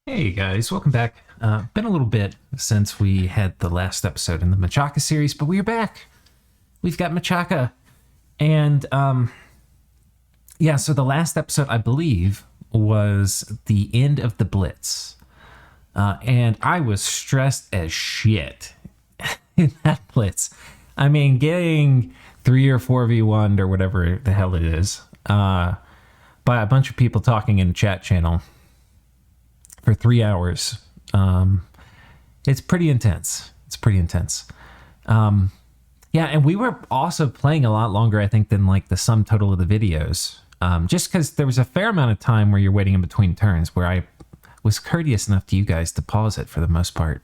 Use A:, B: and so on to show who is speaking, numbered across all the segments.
A: Hey guys, welcome back. Been a little bit since we had the last episode in the Machaka series, but we're back. We've got Machaka. And yeah, so the last episode, I believe, was the end of the Blitz. And I was stressed as shit in that Blitz. I mean, getting 3 or 4v1 or whatever the hell it is, by a bunch of people talking in a chat channel for 3 hours. It's pretty intense. Yeah, and we were also playing a lot longer, I think, than like the sum total of the videos. Just because there was a fair amount of time where you're waiting in between turns where I was courteous enough to you guys to pause it for the most part.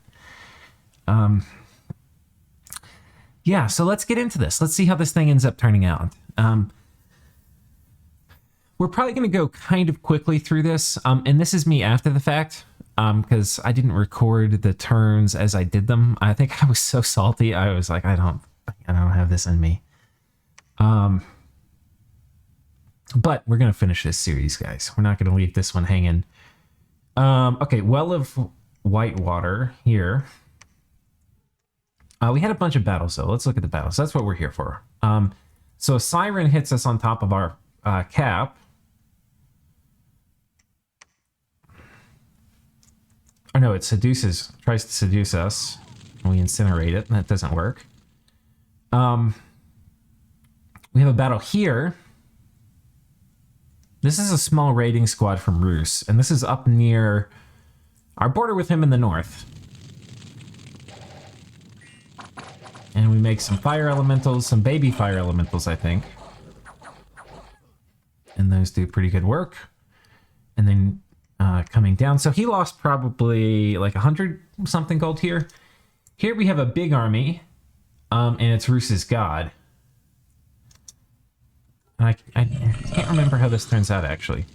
A: Yeah, so let's get into this. Let's see how this thing ends up turning out. We're probably going to go kind of quickly through this, and this is me after the fact, because I didn't record the turns as I did them. I think I was so salty. I was like, I don't have this in me. But we're going to finish this series, guys. We're not going to leave this one hanging. Okay, Well of Whitewater here. We had a bunch of battles, though. Let's look at the battles. That's what we're here for. So a siren hits us on top of our cap. Oh no, it tries to seduce us. We incinerate it, and that doesn't work. We have a battle here. This is a small raiding squad from Ruse, and this is up near our border with him in the north. And we make some fire elementals, some baby fire elementals, I think. And those do pretty good work. And then coming down. So he lost probably like 100 something gold here. Here we have a big army. And it's Ruse's god. And I can't remember how this turns out, actually.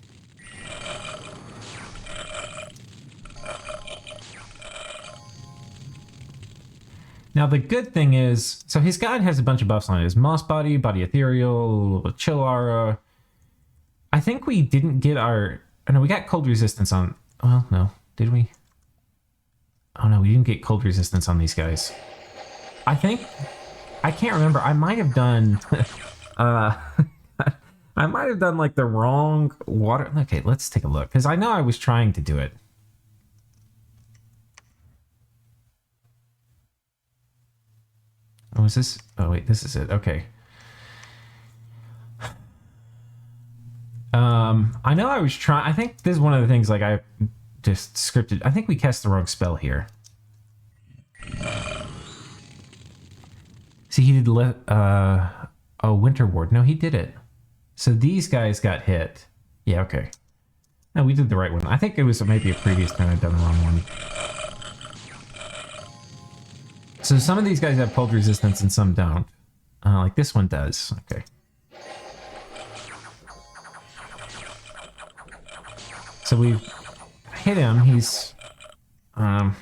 A: Now, the good thing is, so his god has a bunch of buffs on it. His Moss Body, Body Ethereal, Chill Aura. I think we didn't get our... Oh, no, we got cold resistance on... Well, no. Did we? Oh, no, we didn't get cold resistance on these guys. I think... I can't remember. I might have done... I might have done, like, the wrong water... Okay, let's take a look. Because I know I was trying to do it. Oh, is this... Oh, wait, this is it. Okay. I know I was trying... I think this is one of the things, like, I just scripted... I think we cast the wrong spell here. See, he did... Oh, Winter Ward. No, he did it. So these guys got hit. Yeah, okay. No, we did the right one. I think it was maybe a previous turn I'd done the wrong one. So some of these guys have cold resistance and some don't. Like this one does. Okay. So we've hit him. He's... I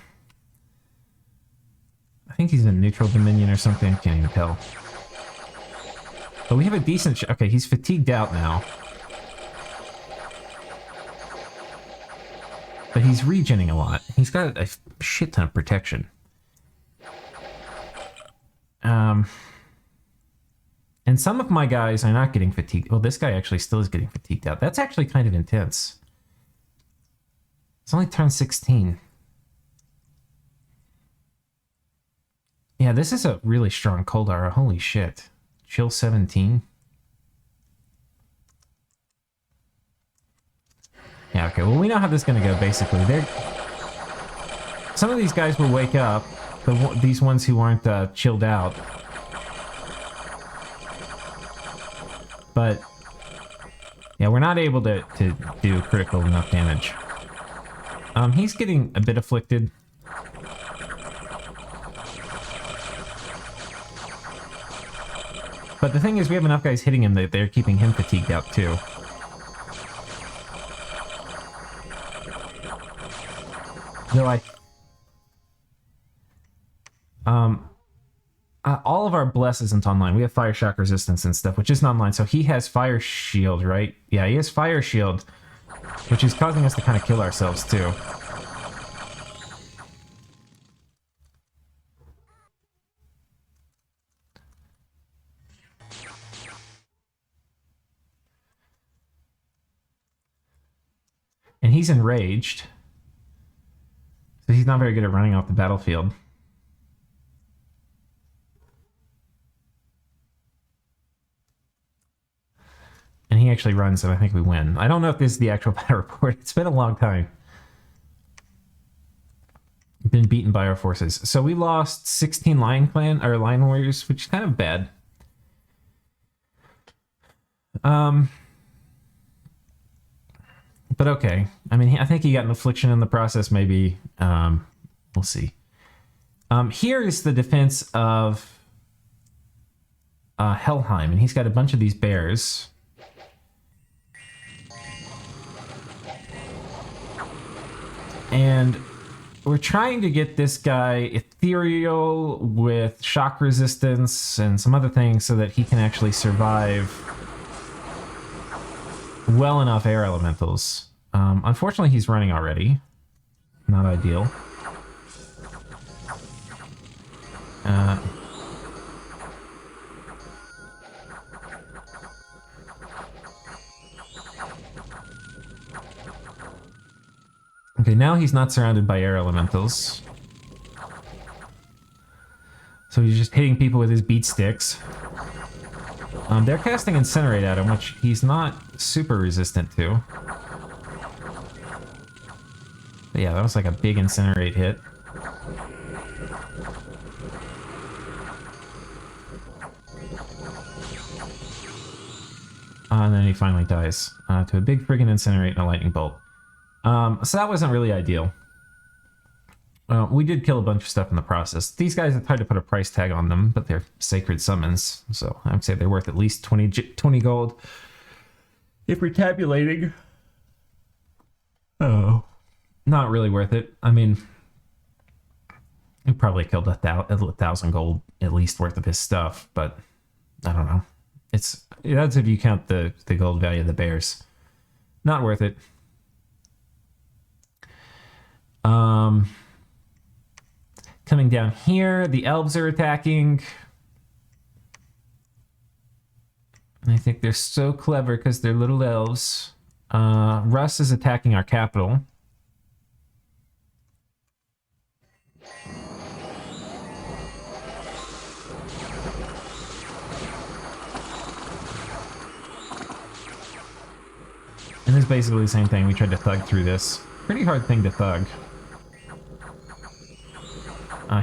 A: think he's a neutral dominion or something. I can't even tell. But we have a decent... Okay, he's fatigued out now. But he's regenning a lot. He's got a shit ton of protection. And some of my guys are not getting fatigued. Well, this guy actually still is getting fatigued out. That's actually kind of intense. It's only turn 16. Yeah, this is a really strong cold aura. Holy shit. Chill 17. Yeah, okay. Well, we know how this is going to go, basically. Some of these guys will wake up. These ones who aren't chilled out. But, yeah, we're not able to do critical enough damage. He's getting a bit afflicted. But the thing is, we have enough guys hitting him that they're keeping him fatigued out, too. Though all of our Bless isn't online. We have Fire Shock Resistance and stuff, which isn't online. So he has Fire Shield, right? Yeah, he has Fire Shield, which is causing us to kind of kill ourselves, too. he's enraged. So he's not very good at running off the battlefield. And he actually runs, and I think we win. I don't know if this is the actual battle report. It's been a long time. Been beaten by our forces. So we lost 16 Lion Clan, or Lion Warriors, which is kind of bad. But okay. I mean, I think he got an affliction in the process, maybe. We'll see. Here is the defense of Helheim, and he's got a bunch of these bears. And we're trying to get this guy ethereal with shock resistance and some other things so that he can actually survive well enough air elementals. Unfortunately, he's running already. Not ideal. Okay, now he's not surrounded by air elementals. So he's just hitting people with his beat sticks. They're casting Incinerate at him, which he's not super resistant to. But yeah, that was like a big Incinerate hit. And then he finally dies to a big friggin' Incinerate and a Lightning Bolt. So that wasn't really ideal. We did kill a bunch of stuff in the process. These guys have tried to put a price tag on them, but they're sacred summons, so I would say they're worth at least 20 gold. If we're tabulating... Oh. Not really worth it. I mean, we probably killed 1,000 gold at least worth of his stuff, but I don't know. That's if you count the gold value of the bears. Not worth it. Coming down here, the elves are attacking. And I think they're so clever because they're little elves. Ruse is attacking our capital. And it's basically the same thing. We tried to thug through this. Pretty hard thing to thug.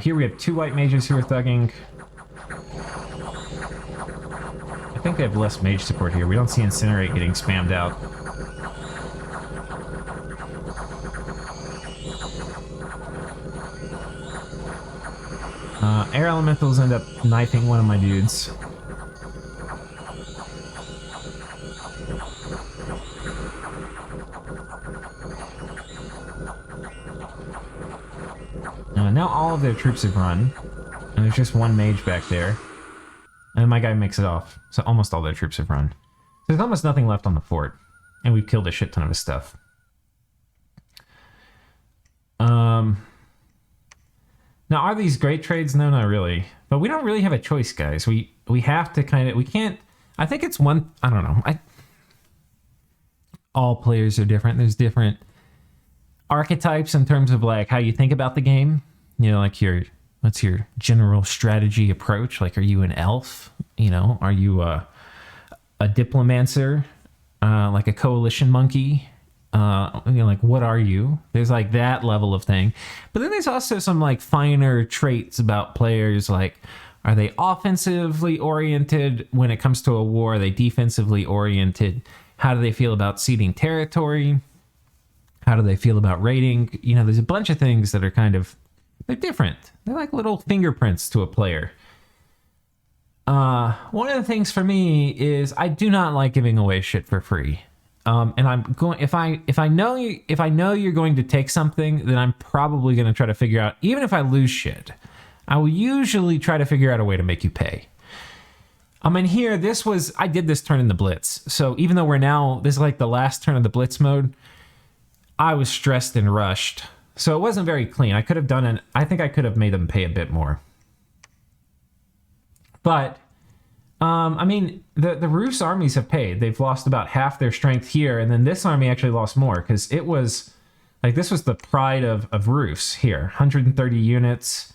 A: Here we have 2 white mages who are thugging. I think they have less mage support here. We don't see Incinerate getting spammed out. Air elementals end up knifing one of my dudes. Now all of their troops have run, and there's just one mage back there, and my guy makes it off, so almost all their troops have run. There's almost nothing left on the fort, and we've killed a shit ton of his stuff. Now are these great trades? No, not really. But we don't really have a choice, guys. We have to kind of, we can't, I think it's one, I don't know. All players are different. There's different archetypes in terms of like how you think about the game. You know, like what's your general strategy approach? Like, are you an elf? You know, are you a diplomancer? Like a coalition monkey? You know, like, what are you? There's like that level of thing. But then there's also some like finer traits about players. Like, are they offensively oriented when it comes to a war? Are they defensively oriented? How do they feel about ceding territory? How do they feel about raiding? You know, there's a bunch of things that are kind of, they're different. They're like little fingerprints to a player. One of the things for me is I do not like giving away shit for free. And I'm going, if I know you're going to take something, then I'm probably going to try to figure out, even if I lose shit, I will usually try to figure out a way to make you pay. I mean, here, I did this turn in the Blitz. So even though this is like the last turn of the Blitz mode, I was stressed and rushed. So it wasn't very clean. I think I could have made them pay a bit more. But, I mean, the Ruse armies have paid. They've lost about half their strength here, and then this army actually lost more, because it was Like, this was the pride of Ruse here. 130 units.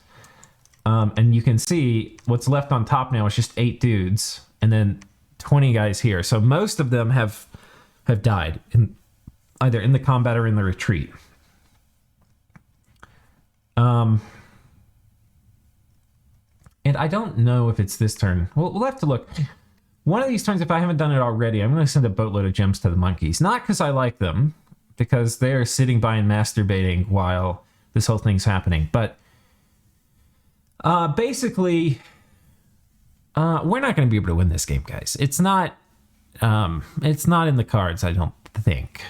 A: And you can see what's left on top now is just 8 dudes. And then 20 guys here. So most of them have died, either in the combat or in the retreat. And I don't know if it's this turn. We'll have to look. One of these turns, if I haven't done it already, I'm going to send a boatload of gems to the monkeys. Not because I like them, because they're sitting by and masturbating while this whole thing's happening. But basically, we're not going to be able to win this game, guys. It's not in the cards, I don't think.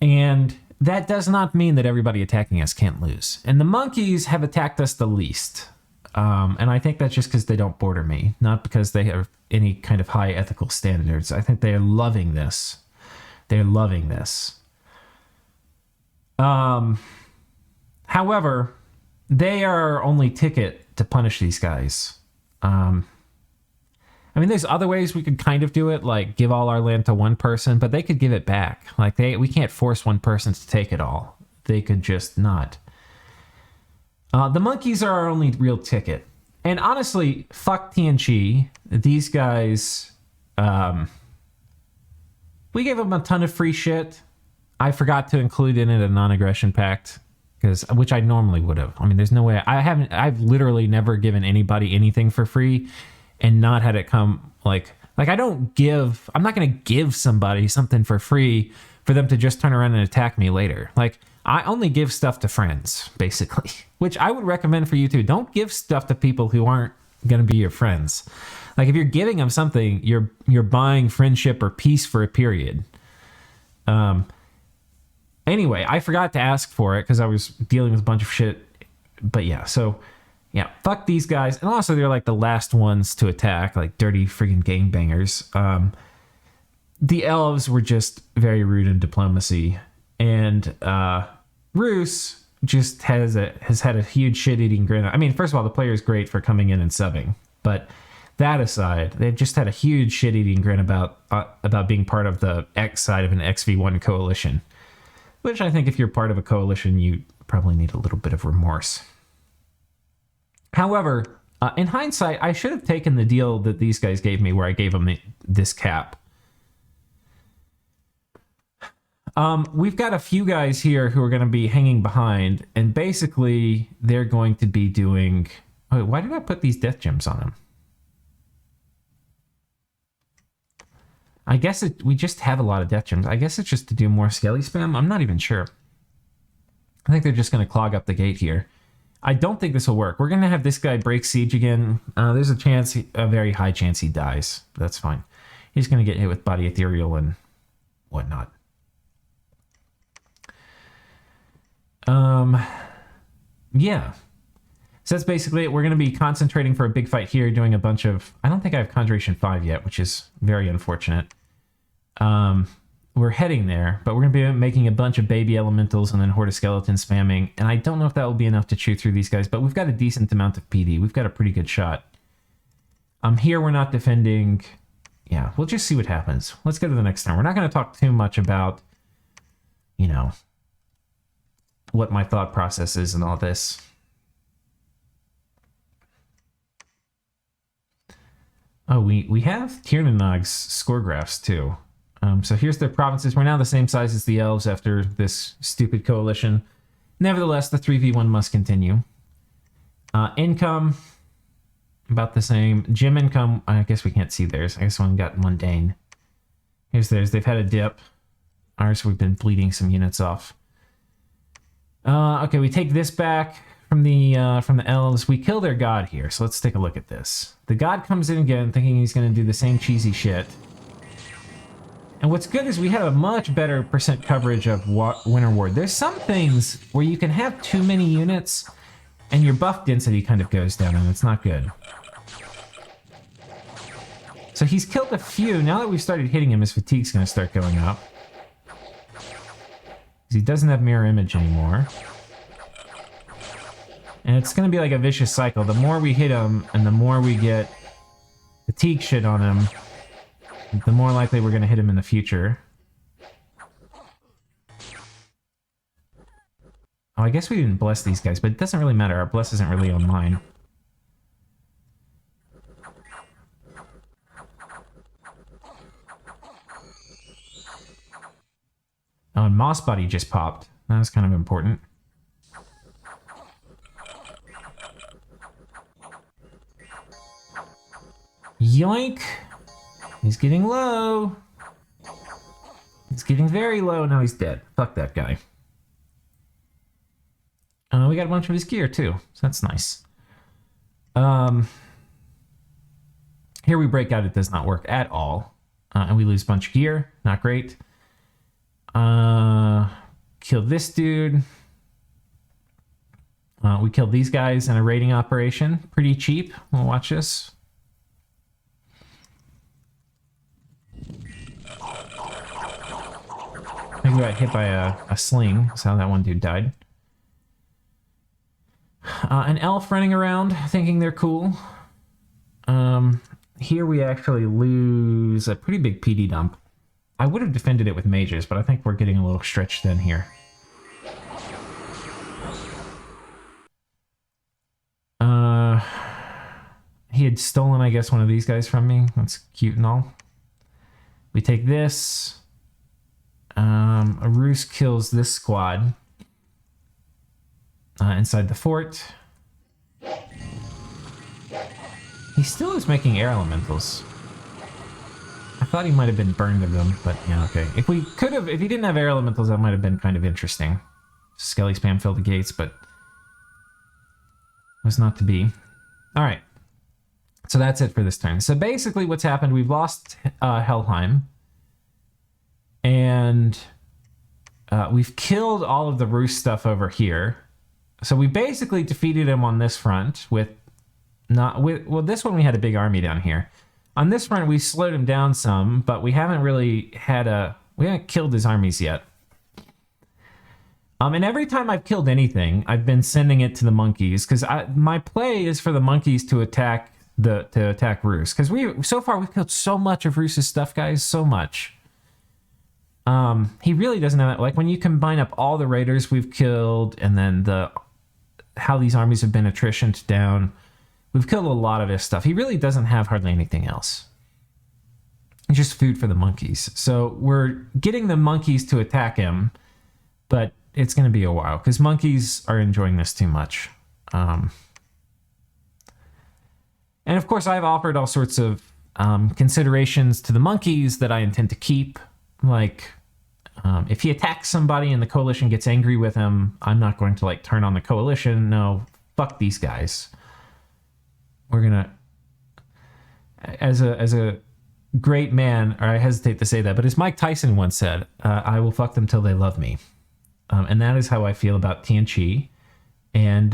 A: And that does not mean that everybody attacking us can't lose. And the monkeys have attacked us the least. And I think that's just because they don't border me, not because they have any kind of high ethical standards. I think they are loving this. They're loving this. However, they are our only ticket to punish these guys. I mean, there's other ways we could kind of do it, like give all our land to one person, but they could give it back. Like we can't force one person to take it all. They could just not. The monkeys are our only real ticket. And honestly, fuck TNG. These guys, we gave them a ton of free shit. I forgot to include in it a non-aggression pact, which I normally would have. I mean, there's no way. I've literally never given anybody anything for free and not had it come like I'm not going to give somebody something for free for them to just turn around and attack me later. Like, I only give stuff to friends, basically, which I would recommend for you too. Don't give stuff to people who aren't going to be your friends. Like, if you're giving them something, you're buying friendship or peace for a period. Anyway, I forgot to ask for it because I was dealing with a bunch of shit. But yeah, so yeah, fuck these guys. And also, they're like the last ones to attack, like dirty friggin' gangbangers. The elves were just very rude in diplomacy. And Ruse just has had a huge shit-eating grin. I mean, first of all, the player is great for coming in and subbing. But that aside, they've just had a huge shit-eating grin about being part of the X side of an XV1 coalition. Which I think if you're part of a coalition, you probably need a little bit of remorse. However, in hindsight, I should have taken the deal that these guys gave me where I gave them this cap. We've got a few guys here who are going to be hanging behind, and basically they're going to be doing... Wait, why did I put these death gems on them? I guess we just have a lot of death gems. I guess it's just to do more skelly spam. I'm not even sure. I think they're just going to clog up the gate here. I don't think this will work. We're going to have this guy break siege again. There's a very high chance he dies. That's fine. He's going to get hit with body ethereal and whatnot. Yeah. So that's basically it. We're going to be concentrating for a big fight here, doing a bunch of... I don't think I have Conjuration 5 yet, which is very unfortunate. We're heading there, but we're going to be making a bunch of baby elementals and then Horde of Skeletons spamming, and I don't know if that will be enough to chew through these guys, but we've got a decent amount of PD. We've got a pretty good shot. Here we're not defending... Yeah, we'll just see what happens. Let's go to the next turn. We're not going to talk too much about, you know, what my thought process is and all this. Oh, we have Tiernanog's score graphs too. So here's their provinces. We're now the same size as the elves after this stupid coalition. Nevertheless, the 3v1 must continue. Income, about the same. Gym income, I guess we can't see theirs. I guess one got mundane. Here's theirs. They've had a dip. Ours, we've been bleeding some units off. Okay, we take this back from the elves. We kill their god here, so let's take a look at this. The god comes in again thinking he's going to do the same cheesy shit. And what's good is we have a much better percent coverage of Winter Ward. There's some things where you can have too many units and your buff density kind of goes down, and it's not good. So he's killed a few. Now that we've started hitting him, his fatigue's going to start going up. He doesn't have mirror image anymore. And it's going to be like a vicious cycle. The more we hit him and the more we get fatigue shit on him, the more likely we're going to hit him in the future. Oh, I guess we didn't bless these guys, but it doesn't really matter. Our bless isn't really online. Oh, and Moss Body just popped. That was kind of important. Yoink! He's getting low. He's getting very low. Now he's dead. Fuck that guy. We got a bunch of his gear too, so that's nice. Here we break out. It does not work at all. And we lose a bunch of gear. Not great. Kill this dude. We killed these guys in a raiding operation. Pretty cheap. We'll watch this. I think we got hit by a sling. That's how that one dude died. An elf running around thinking they're cool. Here we actually lose a pretty big PD dump. I would have defended it with mages, but I think we're getting a little stretched thin here. He had stolen, I guess, one of these guys from me. That's cute and all. We take this. A Ruse kills this squad inside the fort. He still is making air elementals. I thought he might have been burned of them, but yeah, okay. If he didn't have air elementals, that might have been kind of interesting. Skelly spam filled the gates, but was not to be. All right. So that's it for this turn. So basically what's happened, we've lost Helheim. And we've killed all of the Ruse stuff over here. So we basically defeated him on this front with well, this one we had a big army down here. On this front we slowed him down some, but we haven't really we haven't killed his armies yet. And every time I've killed anything, I've been sending it to the monkeys because my play is for the monkeys to attack Ruse, because so far we've killed so much of Ruse's stuff, guys, so much. He really doesn't have, like, when you combine up all the raiders we've killed and then how these armies have been attritioned down, we've killed a lot of his stuff. He really doesn't have hardly anything else. It's just food for the monkeys. So we're getting the monkeys to attack him, but it's going to be a while because monkeys are enjoying this too much. And of course, I've offered all sorts of considerations to the monkeys that I intend to keep. Like, if he attacks somebody and the coalition gets angry with him, I'm not going to, like, turn on the coalition. No, fuck these guys. We're gonna, as a great man, or I hesitate to say that, but as Mike Tyson once said, I will fuck them till they love me. And that is how I feel about TNG and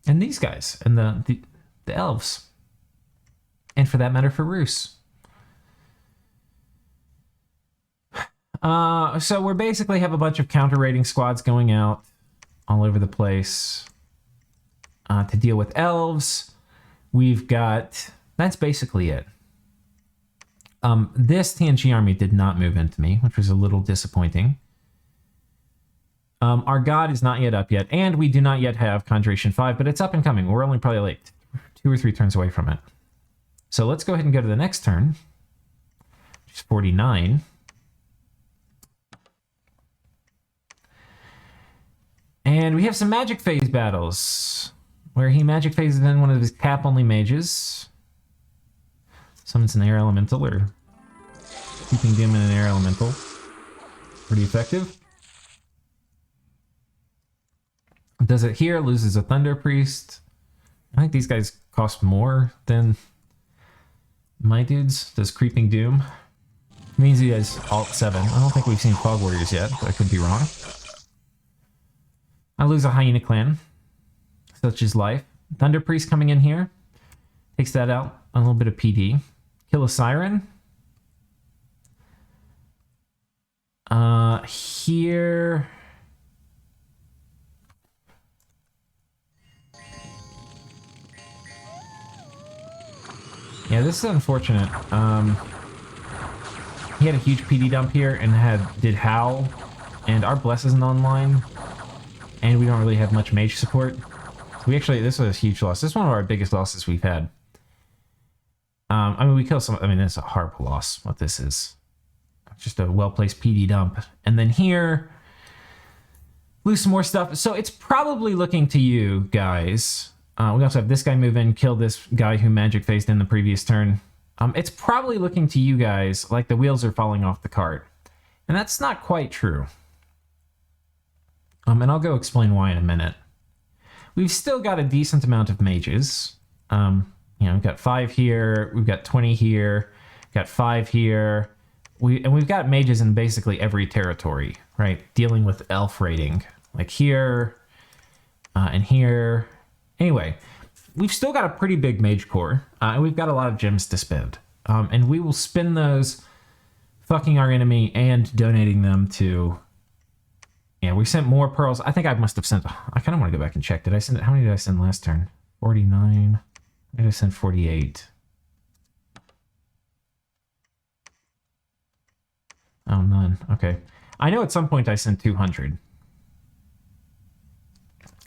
A: these guys and the elves. And for that matter, for Ruse. So we basically have a bunch of counter-raiding squads going out all over the place to deal with elves. We've got... That's basically it. This TNG army did not move into me, which was a little disappointing. Our god is not yet up yet, and we do not yet have Conjuration 5, but it's up and coming. We're only probably like 2 or 3 turns away from it. So let's go ahead and go to the next turn, which is 49. And we have some magic phase battles, where he magic phases in one of his cap-only mages. Summons an air elemental, or keeping him in an air elemental. Pretty effective. Does it here, loses a Thunder Priest. I think these guys cost more than my dudes. Does Creeping Doom. Means he has Alt 7. I don't think we've seen Fog Warriors yet, but I could be wrong. I lose a Hyena Clan. Such is life. Thunder Priest coming in here. Takes that out. A little bit of PD. Kill a Siren. Here... Yeah, this is unfortunate. He had a huge PD dump here and did Howl, and our Bless isn't online. and we don't really have much mage support. We actually, this was a huge loss. This is one of our biggest losses we've had. I mean, we kill some, I mean, it's a horrible loss, what this is. Just a well-placed PD dump. And then here, lose some more stuff. So it's probably looking to you guys. We also have this guy move in, kill this guy who magic phased in the previous turn. It's probably looking to you guys like the wheels are falling off the cart. And that's not quite true. And I'll go explain why in a minute. We've still got a decent amount of mages. You know, we've got 5 here, we've got 20 here, we've got 5 here. We've got mages in basically every territory, right? Dealing with elf rating. Like here, and here. Anyway, we've still got a pretty big mage core, and we've got a lot of gems to spend. And we will spend those fucking our enemy and donating them to... Yeah, we sent more pearls. I think I must have sent... I kind of want to go back and check. Did I send... How many did I send last turn? 49. I did I send 48? Oh, none. Okay. I know at some point I sent 200.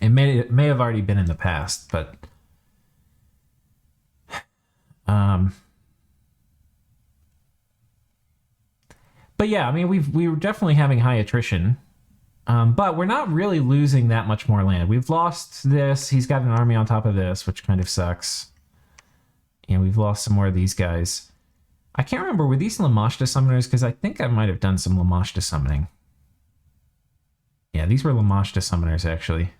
A: It may have already been in the past, but... But yeah, I mean, we were definitely having high attrition. But we're not really losing that much more land. We've lost this. He's got an army on top of this, which kind of sucks. And we've lost some more of these guys. I can't remember, were these Lamashta summoners? Because I think I might have done some Lamashta summoning. Yeah, these were Lamashta summoners, actually.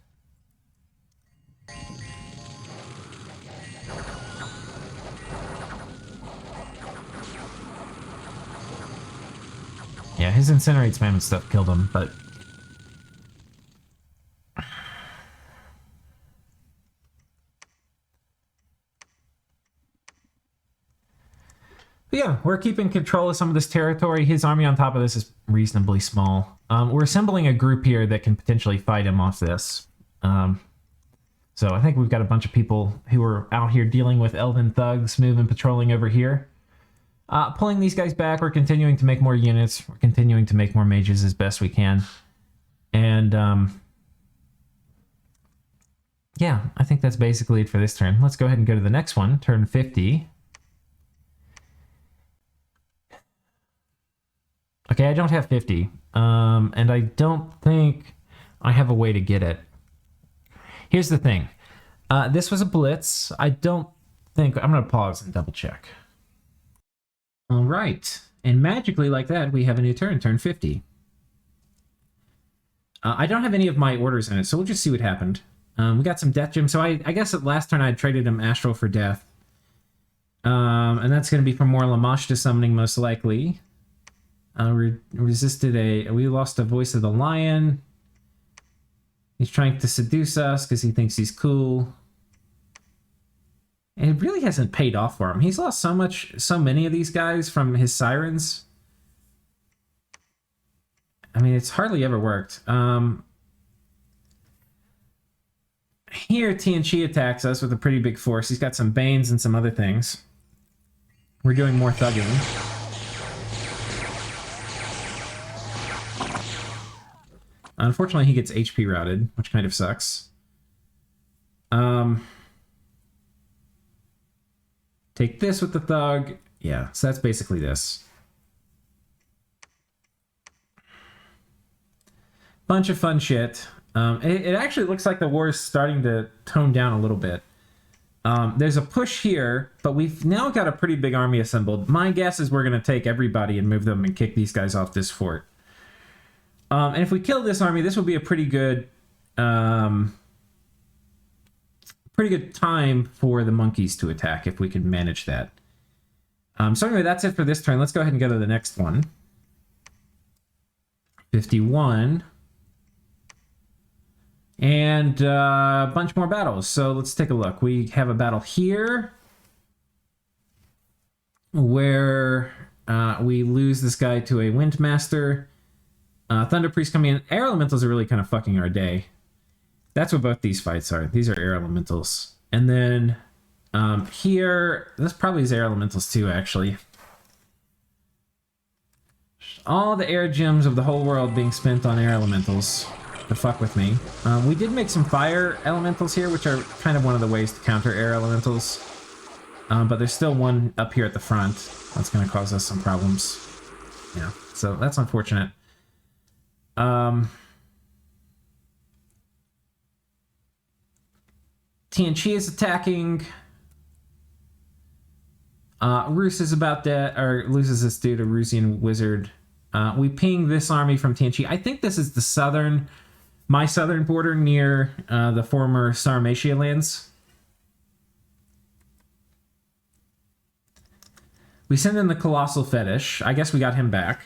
A: Yeah, his Incinerate spam and stuff killed him, but... But yeah, we're keeping control of some of this territory. His army on top of this is reasonably small. We're assembling a group here that can potentially fight him off this. So I think we've got a bunch of people who are out here dealing with elven thugs, moving, patrolling over here. Pulling these guys back, we're continuing to make more units. We're continuing to make more mages as best we can. And yeah, I think that's basically it for this turn. Let's go ahead and go to the next one, turn 50. Okay, I don't have 50, and I don't think I have a way to get it. Here's the thing. This was a blitz. I don't think... I'm going to pause and double check. All right. And magically like that, we have a new turn, turn 50. I don't have any of my orders in it, so we'll just see what happened. We got some death gems. So I guess at last turn I traded him Astral for death. And that's going to be for more Lamashta summoning, most likely. We lost a Voice of the Lion. He's trying to seduce us because he thinks he's cool. And it really hasn't paid off for him. He's lost so many of these guys from his sirens. I mean, it's hardly ever worked. Here, Tianchi attacks us with a pretty big force. He's got some Banes and some other things. We're doing more thugging. Unfortunately, he gets HP routed, which kind of sucks. Take this with the thug. Yeah, so that's basically this. Bunch of fun shit. It actually looks like the war is starting to tone down a little bit. There's a push here, but we've now got a pretty big army assembled. My guess is we're going to take everybody and move them and kick these guys off this fort. And if we kill this army, this will be a pretty good time for the monkeys to attack if we can manage that. So anyway, that's it for this turn. Let's go ahead and go to the next one. 51. And a bunch more battles. So let's take a look. We have a battle here where we lose this guy to a Windmaster. Thunder Priest coming in. Air Elementals are really kind of fucking our day. That's what both these fights are. These are Air Elementals. And then here, this probably is Air Elementals too, actually. All the air gems of the whole world being spent on Air Elementals. to fuck with me. We did make some fire elementals here, which are kind of one of the ways to counter air elementals. But there's still one up here at the front. That's going to cause us some problems. Yeah, so that's unfortunate. Tianchi is attacking. Ruse is about dead, or loses this dude, a Rusian wizard. We ping this army from Tianchi. I think this is the my southern border near the former Sarmatia lands. We send in the Colossal Fetish. I guess we got him back.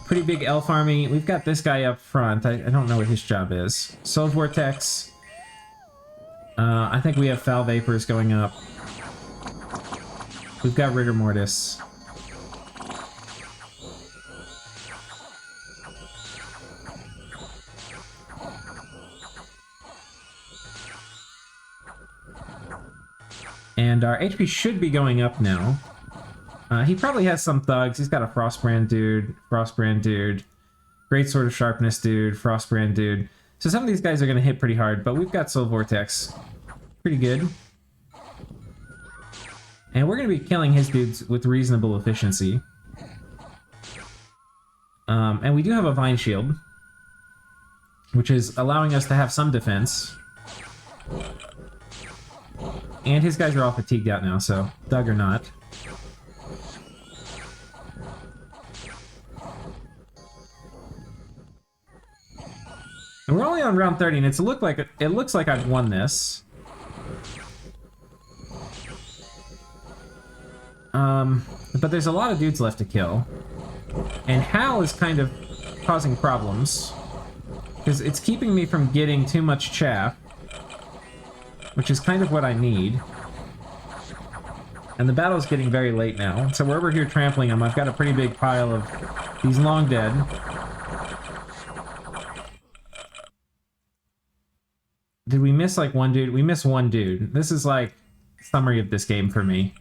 A: Pretty big elf army. We've got this guy up front. I don't know what his job is. Soul Vortex. I think we have Foul Vapors going up. We've got Rigor Mortis. And our HP should be going up now. He probably has some thugs. He's got a Frostbrand dude, Great Sword of Sharpness dude, Frostbrand dude. So some of these guys are going to hit pretty hard, but we've got Soul Vortex. Pretty good. And we're going to be killing his dudes with reasonable efficiency. And we do have a Vine Shield, which is allowing us to have some defense. And his guys are all fatigued out now, so thug or not. And we're only on round 30, and it looks like I've won this. But there's a lot of dudes left to kill. And Hal is kind of causing problems, because it's keeping me from getting too much chaff, which is kind of what I need. And the battle's getting very late now, so we're over here trampling them. I've got a pretty big pile of these long dead. Did we miss like one dude? We missed one dude. This is like summary of this game for me.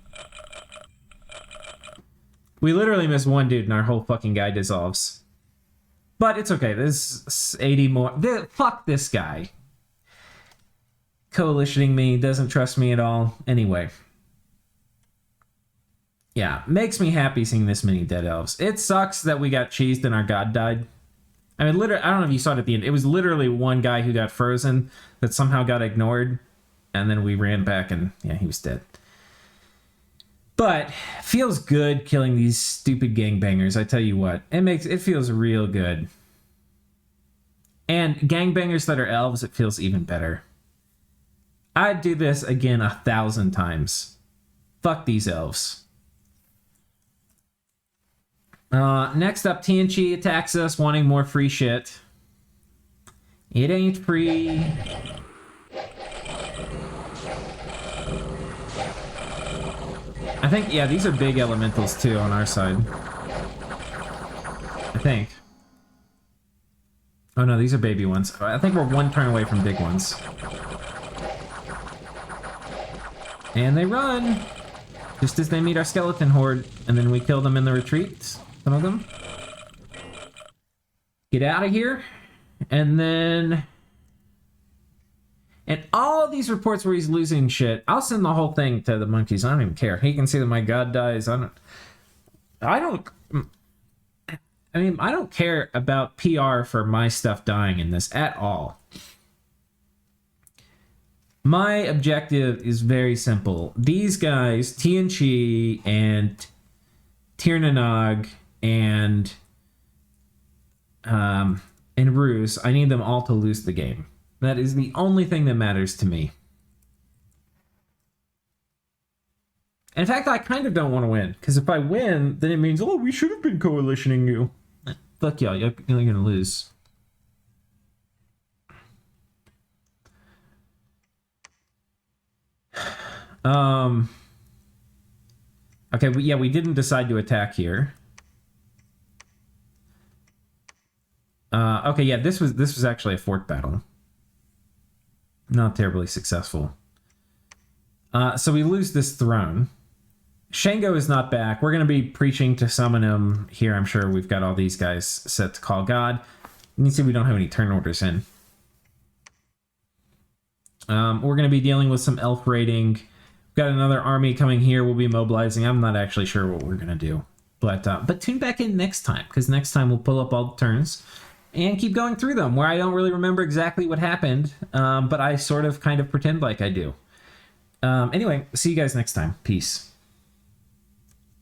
A: We literally missed one dude and our whole fucking guy dissolves. But it's okay. There's 80 more. Fuck this guy. Coalitioning me, doesn't trust me at all. Anyway. Yeah, makes me happy seeing this many dead elves. It sucks that we got cheesed and our god died. I mean, literally, I don't know if you saw it at the end. It was literally one guy who got frozen that somehow got ignored. And then we ran back and, yeah, he was dead. But feels good killing these stupid gangbangers, I tell you what. It feels real good. And gangbangers that are elves, it feels even better. I'd do this again 1,000 times. Fuck these elves. Next up, TNG attacks us, wanting more free shit. It ain't free. I think, yeah, these are big elementals too on our side. I think. Oh no, these are baby ones. I think we're one turn away from big ones. And they run! Just as they meet our skeleton horde, and then we kill them in the retreat. Some of them. Get out of here. And then... And all these reports where he's losing shit, I'll send the whole thing to the monkeys. I don't even care. He can see that my god dies. I don't care about PR for my stuff dying in this at all. My objective is very simple. These guys, Tianchi and Tirnanog and Ruse, I need them all to lose the game. That is the only thing that matters to me. In fact, I kind of don't want to win, because if I win, then it means, oh, we should have been coalitioning you. Fuck y'all, you're gonna lose. Okay, we didn't decide to attack here. Okay, yeah, this was actually a fort battle. Not terribly successful. So we lose this throne. Shango is not back. We're going to be preaching to summon him here. I'm sure we've got all these guys set to call God. You can see we don't have any turn orders in. We're going to be dealing with some elf raiding. We've got another army coming here. We'll be mobilizing. I'm not actually sure what we're going to do. But tune back in next time, because next time we'll pull up all the turns and keep going through them, where I don't really remember exactly what happened, but I sort of kind of pretend like I do. Anyway, see you guys next time. Peace.